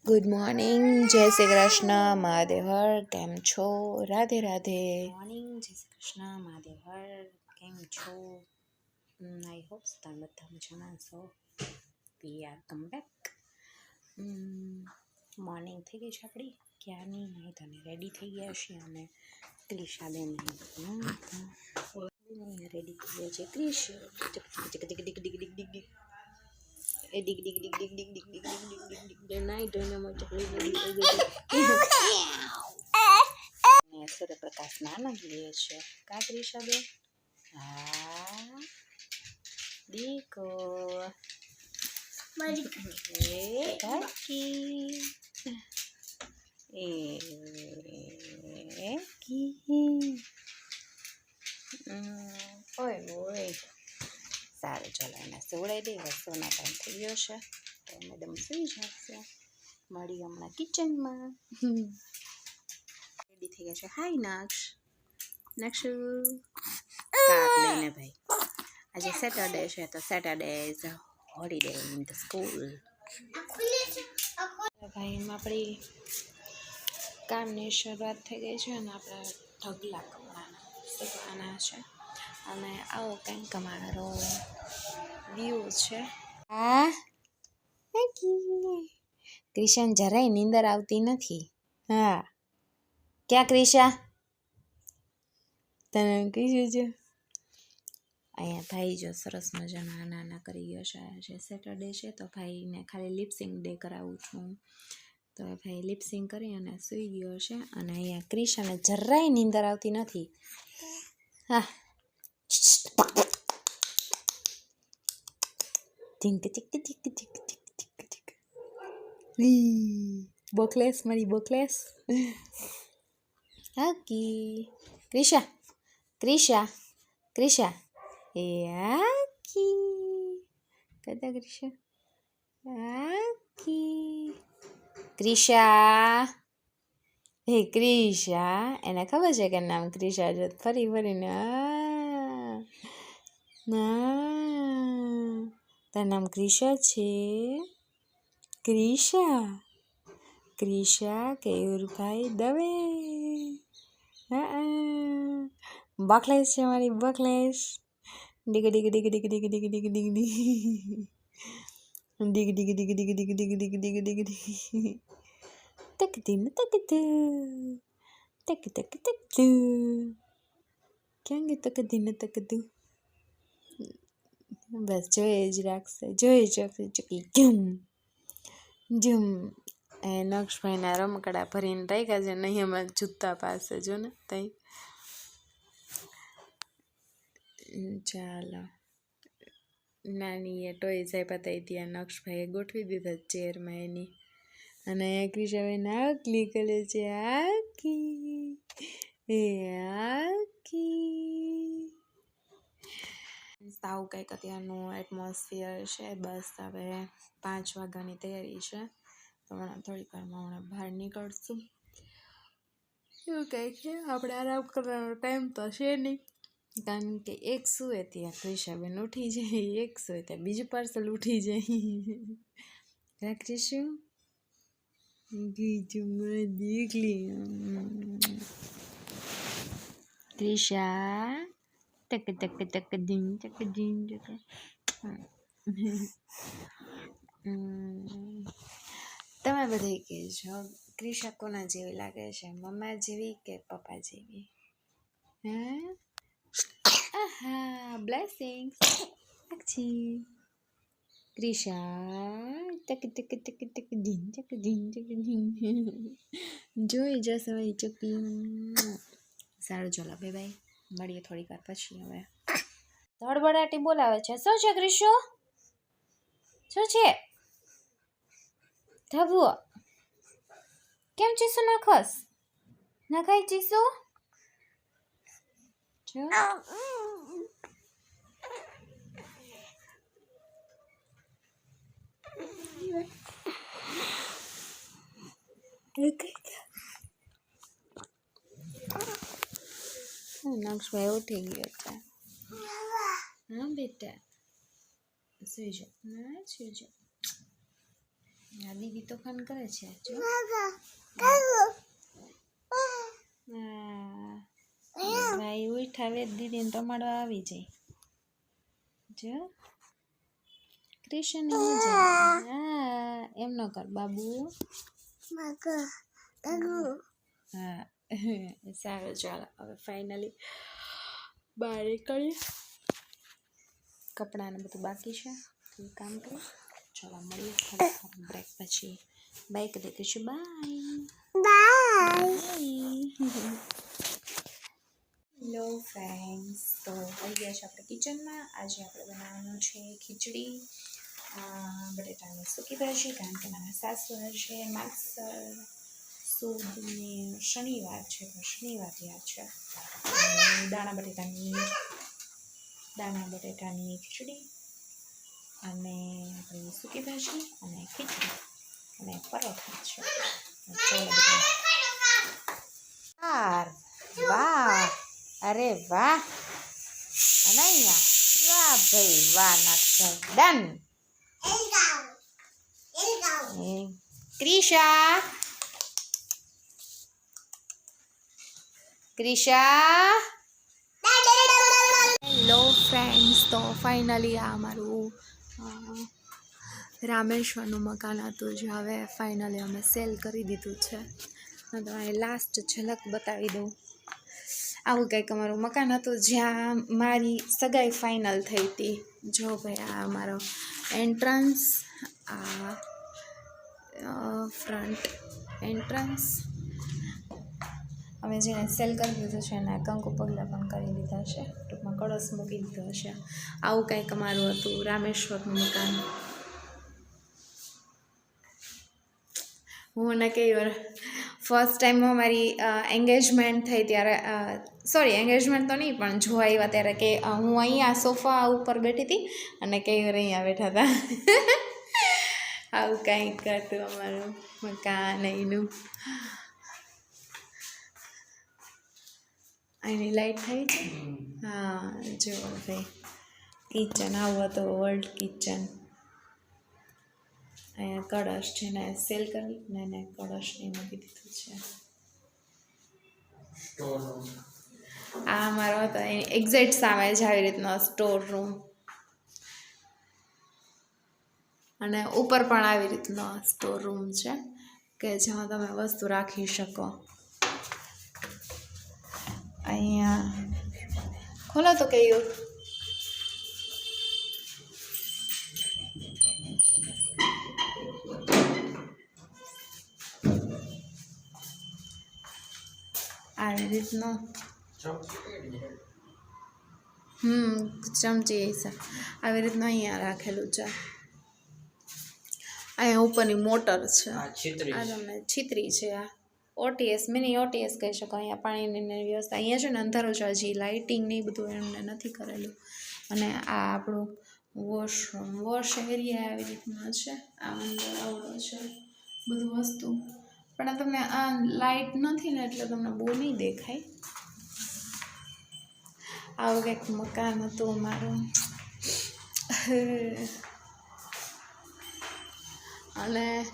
Good morning, જય શ્રી કૃષ્ણ, મહાદેવ હર. કેમ છો? રાધે રાધે. મોર્નિંગ, જય શ્રી કૃષ્ણ, મહાદેવ હર. કેમ છો? આઈ હોપ તમે બધા મજામાં છો. We are come back. Morning થઈ ગઈ છે આપણી ક્યારની, નહીં તને રેડી થઈ ગયા છીએ અને ક્રિશાબેન રેડી થઈ ગયા છે. ક્રિશ એ ડીગ ડીગ ડીગ ડીગ ડીગ ડીગ ડીગ ડીગ ડીગ ડીગ ડીગ નાઈ ધોઈને મોટી રેડી થઈ ગઈ. સૂર્યપ્રકાશ આનંદ લે છે. કા ક્રિશાબેન? હા દીકો એ કાકી એ કી ઓય ઓય. સારું, ચાલો એને સુવડાવી દઈએ. રસોઈનો ટાઈમ થઈ ગયો છે તો મેડમ સુઈ જશે. મળી હમણાં કિચનમાં. રેડી થઈ ગયા છે. હાય નક્ષ. નક્ષુ કાપ લઈને ભાઈ. આજે સેટરડે છે તો Saturday is Holiday Inn the school. ભાઈ એમાં આપણી કામની શરૂઆત થઈ ગઈ છે અને આપણે ઢગલા કપડાના શીખવાના છે અને આવો કંઈક અમારો વ્યૂ છે. હા, ક્રિશાન જરાય નીંદર આવતી નથી. હા, ક્યાં ક્રિશા? તને કીધું છે. અહીંયા ભાઈ જો સરસ મજાના નાના કરી ગયો છે. આજે સેટરડે છે તો ભાઈને ખાલી લિપસિંગ ડે કરાવું છું. તો ભાઈ લિપસિંગ કરી અને સૂઈ ગયો છે અને અહીંયા ક્રિશાને જરાય નીંદર આવતી નથી. હા, ટીંક ટીક ટીક ટીક ટીક ટીક ટીક. બોકલેસ, મારી બોકલેસ. હાકી ક્રિશા, ક્રિશા, ક્રિશા. એ હાકી કદા ક્રિશા. હાકી ક્રિશા. હે ક્રિશા. એને ખબર છે કે નામ ક્રિશા છે. ફરી ફરીને ના, તારું નામ ક્રિશા છે? ક્રિશા, ક્રિશા કેયુરભાઈ દવે. હા, બકલેસ છે મારી બકલેસ. ડીગ ડીગ ડીગ ડીગ ડીગ ડીગ ડીગ ડીગ ડીગ ડીગ ડીગ ડીગ ડીગ ડીગ ડીગ ડીગ ડીગ ડીગ ડીગ. તકતીન તકતું, તક તક તકતું. ક્યાં ગયું તકતીન તકતું? બસ જોઈ જ રાખશે, જોઈ જ રાખશે. ચકલી જુમ જુમ. એ નક્ષભાઈના રમકડા ભરીને રાખ્યા છે નહીં એમાં જૂતા પાસે જો ને તઈ. ચાલો, નાની એ ટોયસ આપ્યા હતા ત્યાં નક્ષભાઈએ ગોઠવી દીધા ચેરમાં એની. અને ક્રિશાબેન આકલી કરે છે. આકી એ આકી. આવું કંઈક અત્યારનું એટમોસ્ફિયર છે. બસ હવે 5 વાગ્યાની તૈયારી છે તો હમણાં થોડીક વારમાં હમણાં બહાર નીકળશું. એવું કંઈક છે. આપણે આરામ કરવાનો ટાઈમ તો છે નહીં, કારણ કે એક સૂએ ત્યાં ક્રિશાબેન ઉઠી જાય, એક સૂએ ત્યાં બીજું પાર્સલ ઉઠી જાય. રાખીશું ગીજુમાં દીકલી. ક્રિશા તક તક તક દિન તક દિન તક. તમે બધા કહેજો ક્રિશા કોના જેવી લાગે છે? મમ્મા જેવી કે પપ્પા જેવી? હા, આહા, બ્લેસિંગ્સ. અચ્છી ક્રિશા તક તક તક તક દિન તક દિન તક દિન. જોઈ જશે ભાઈ ચકલી. સારું, ચાલો બાય બાય, મળીએ થોડીક વાર પછી. હવે ધડબડાટી બોલાવે છે. શું છે ક્રિશુ? શું છે? ધબુ કેમ ચીસુ નાખસ? નખાય ચીસુ? જો નક્ષભાઈ ઉઠી ગયો છે. હા બેટા, સુઈ જાઓ. ના સુઈ જાઓ. આ દીદી તોફાન કરે છે જો ભાઈ ઉઠા વેદ દીદીને રમાડવા આવી જાય જો કૃષ્ણ હા એમ ન કર બાબુ હા સારું ચાલો હવે ફાઇનલી બહાર નીકળીએ કપડાને બધું બાકી છે તો કામ કરીએ ચાલો મળીએ બ્રેક પછી બાય કરી દઈશું બાય હેલો ફ્રેન્ડ્સ તો આવી ગયા છે આપણે કિચનમાં આજે આપણે બનાવવાનું છે ખીચડી બટેટાની સૂકી ભાજી કારણ કે મારા સાસુ છે માગસર સુદને શનિવાર છે તો શનિવાર યાદ છે દાણા બટેટાની ખીચડી અને આપણી સૂકી ભાજી અને ખીચડી અને પરોઠા છે વાહ અરે વાહ અને અહીંયા વાહ ભાઈ વાહ નાખશે ડન ક્રિશા હેલો ફ્રેન્ડ્સ તો ફાઇનલી આ અમારું રામેશ્વરનું મકાન હતું જે હવે ફાઇનલી અમે સેલ કરી દીધું છે તમારે લાસ્ટ ઝલક બતાવી દઉં આવું કંઈક અમારું મકાન હતું જ્યાં મારી સગાઈ ફાઇનલ થઈ હતી જો ભાઈ આ અમારો એન્ટ્રન્સ આ ફ્રન્ટ એન્ટ્રન્સ અમે જેને સેલ કરી દીધું છે એના કંકુ પગલાં પણ કરી દીધા છે ટૂંકમાં કળશ મૂકી દીધો હશે આવું કંઈક અમારું હતું રામેશ્વરનું મકાન હું ને કઈ વાર ફર્સ્ટ ટાઈમમાં મારી એન્ગેજમેન્ટ થઈ ત્યારે સોરી એન્ગેજમેન્ટ તો નહીં પણ જોવા આવ્યા ત્યારે કે હું અહીંયા સોફા ઉપર બેઠી હતી અને કઈ વાર અહીંયા બેઠા હતા આવું કંઈક હતું અમારું મકાન એનું અહીંની લાઈટ થઈ છે હા જો ભાઈ કિચન આવું હતું વર્લ્ડ કિચન અહીંયા કળશ છે ને સેલ કરી ને એને કળશને મૂકી દીધું છે આ અમારો હતો એની એક્ઝેક્ટ સામે જ આવી રીતનો સ્ટોર રૂમ અને ઉપર પણ આવી રીતનો સ્ટોર રૂમ છે કે જેમાં તમે વસ્તુ રાખી શકો અહીંયા ખોલો તો કયું આવી રીતનો ચમચી છે આવી રીતનું અહીંયા રાખેલું છે અહીંયા ઉપરની મોટર છે આ તમને છીતરી છે આ ઓટીએસ મિની ઓટીએસ કહી શકો અહીંયા પાણીની વ્યવસ્થા અહીંયા છે ને અંધારું છે હજી લાઇટિંગ ને એ બધું એમને નથી કરેલું અને આ આપણું વોશરૂમ વોશ એરિયા આવી રીતના છે આ અંદર આવડો છે બધું વસ્તુ પણ તમને આ લાઇટ નથી ને એટલે તમને બહુ નહીં દેખાય આવું કંઈક મકાન હતું અમારું અને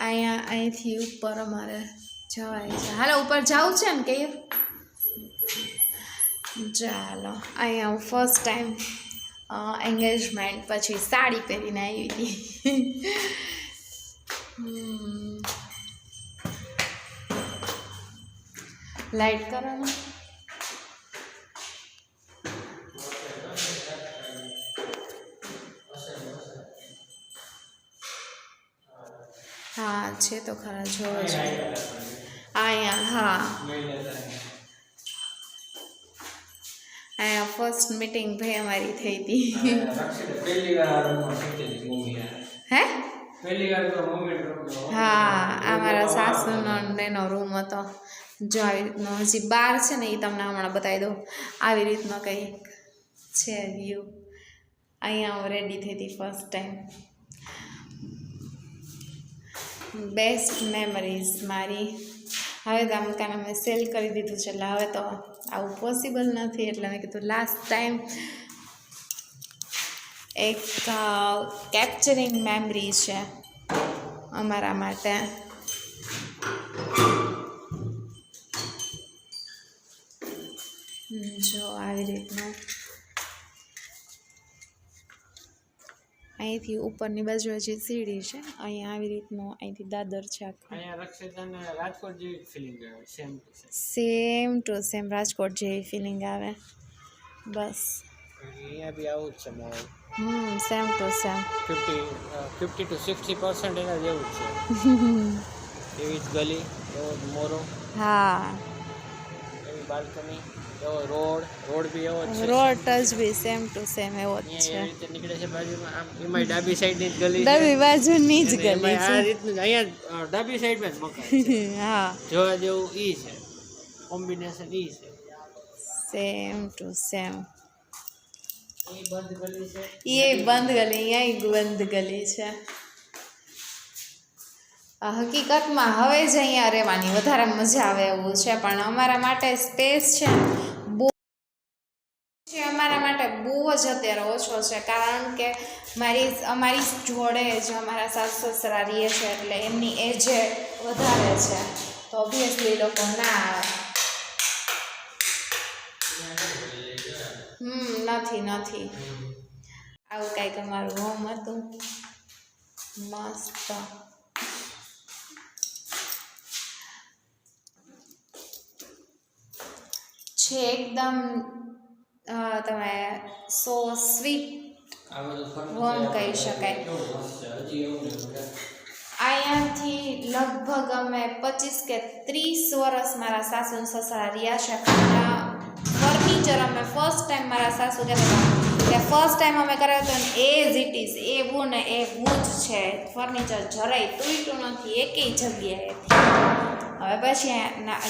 અહીંથી ઉપર અમારે જવાય છે હાલો ઉપર જવું છે ને કે ચાલો અહીંયા હું ફર્સ્ટ ટાઈમ એન્ગેજમેન્ટ પછી સાડી પહેરીને આવી હતી લાઈટ કરવાનું હા છે તો ખરા જોવો છે અહીંયા હા અહીંયા ફર્સ્ટ મીટિંગ ભાઈ અમારી થઈ હતી હે હા આ મારા સાસુનો એનો રૂમ હતો જો આવી રીતનો હજી બાર છે ને એ તમને હમણાં બતાવી દઉં આવી રીતનો કંઈક છે વ્યૂ અહીંયા હું રેડી થઈ હતી ફર્સ્ટ ટાઈમ બેસ્ટ મેમરીઝ મારી હવે તો આ મકાન અમે સેલ કરી દીધું છે એટલે હવે તો આવું પોસિબલ નથી એટલે મેં કીધું લાસ્ટ ટાઈમ એક કેપ્ચરિંગ મેમરી છે અમારા માટે. જો આવી રીતનું અહીંથી ઉપરની બાજુ હજી સીડી છે, અહીંયા આવી રીતનું અહીંથી દાદર છે આખું. અહીંયા રક્ષિતાને રાજકોટ જેવી ફિલિંગ આવે, સેમ ટુ સેમ રાજકોટ જેવી ફિલિંગ આવે. બસ અહીંયા બી આવું જ છે માહોલ. સેમ ટુ સેમ 50 to 60% એના જેવું જ છે. એવી જ ગલી, એવો જ મોરો, હા, એવી બાલ્કની, એવો રોડ બી એવો જ છે. Road touch B same to same એવો જ અહીંયા છે. એવી રીતે નીકળે છે બાજુમાં, આમ એમાં ડાબી સાઈડની જ ગલી છે. ડાબી બાજુની જ અને ગલી એમાંય છે. આ રીતનું જ અહીંયા ડાબી સાઈડમાં જ મકાન છે. હા, જોવા જેવું ઈ છે, કોમ્બિનેશન ઈ છે. Same to same. એ બંધ ગલી છે. એ બંધ ગલી, અહીંયા બંધ ગલી છે. હકીકતમાં હવે જ અહીંયા રહેવાની વધારે મજા આવે એવું છે, પણ અમારા માટે સ્પેસ છે બહુ છે, અમારા માટે બહુ જ અત્યારે ઓછો છે, કારણ કે અમારી જોડે જ અમારા સાસુ સસરા રહે છે, એટલે એમની એજ વધારે છે, તો ઓબ્વિયસલી લોકો ના આવે. નથી આવું કાંઈક અમારું હોમ હતું મસ્ત. છે એકદમ તમે સો સ્વીટ હોમ કહી શકાય. અહીંયાથી લગભગ અમે 25 કે 30 વર્ષ મારા સાસુ સસરા રહ્યા છે. ફર્નિચર અમે ફર્સ્ટ ટાઈમ મારા સાસુ કહેતા કે ફર્સ્ટ ટાઈમ અમે કરાવ્યો હતો ને એઝ ઇટ ઇઝ એવું ને એવું જ છે. ફર્નિચર જરાય તૂટ્યું નથી એકેય જગ્યાએ. હવે પછી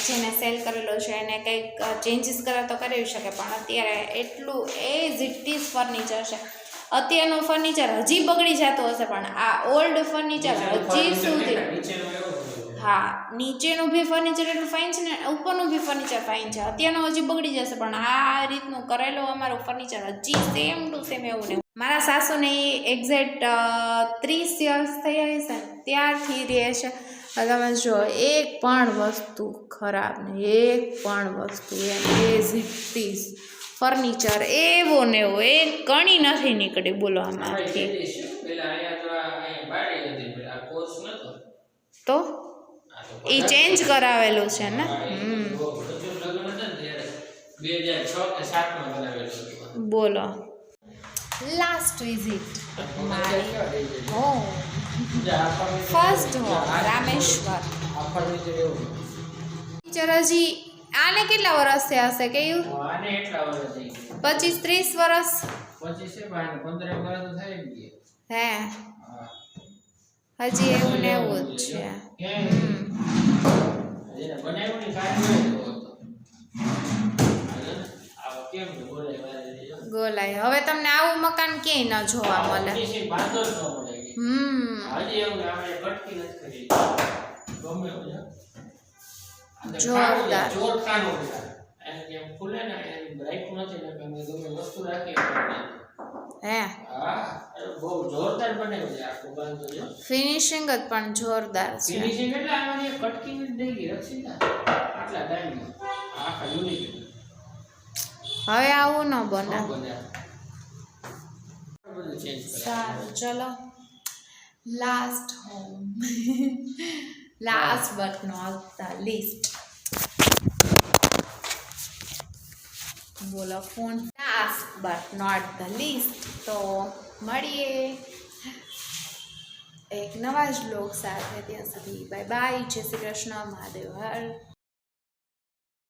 જેને સેલ કરેલો છે એને કંઈક ચેન્જીસ કરે તો કરી શકે, પણ અત્યારે એટલું એઝ ઇટ ઇઝ ફર્નિચર છે. અત્યારનું ફર્નિચર હજી બગડી જતું હશે, પણ આ ઓલ્ડ ફર્નિચર હજી સુધી, હા, નીચેનું બી ફર્નિચર એટલું ફાઇન છે ને ઉપરનું બી ફર્નિચર ફાઇન છે. અત્યારનું હજી બગડી જશે, પણ આ રીતનું કરેલું અમારું ફર્નિચર હજી સેમ ટુ સેમ એવું ને. મારા સાસુને એક્ઝેક્ટ 30 યર્સ થઈ આવી છે ત્યારથી રહે છે. તમે જો એક પણ વસ્તુ ખરાબ નહીં, એક પણ વસ્તુ એમ એઝ ઇટ ઇઝ ફર્નિચર એવો ને એવો, એક કણી નથી નીકળી બોલો આમાંથી. તો એ ચેન્જ કરાવેલું છે ને. બોલો લાસ્ટ વિઝિટ મારી home, first home Rameshwar. Furniture હજી આને કેટલા વર્ષ થયા હશે કયું? 25-30 વર્ષ. હે હજી એવું ને એવું જ છે. ગોલાય હવે તમને આવું મકાન ક્યાંય ન જોવા મળે. જોરદાર. હે ફિનિશિંગ જ પણ જોરદાર છે. હવે આવું ન બને. સારું ચલો last home, last but not the least. બોલો phone. Last but not the least. તો મળીએ એક નવા જ બ્લોગ સાથે. ત્યાં સુધી બાય બાય. જય શ્રી કૃષ્ણ. મહાદેવ હર.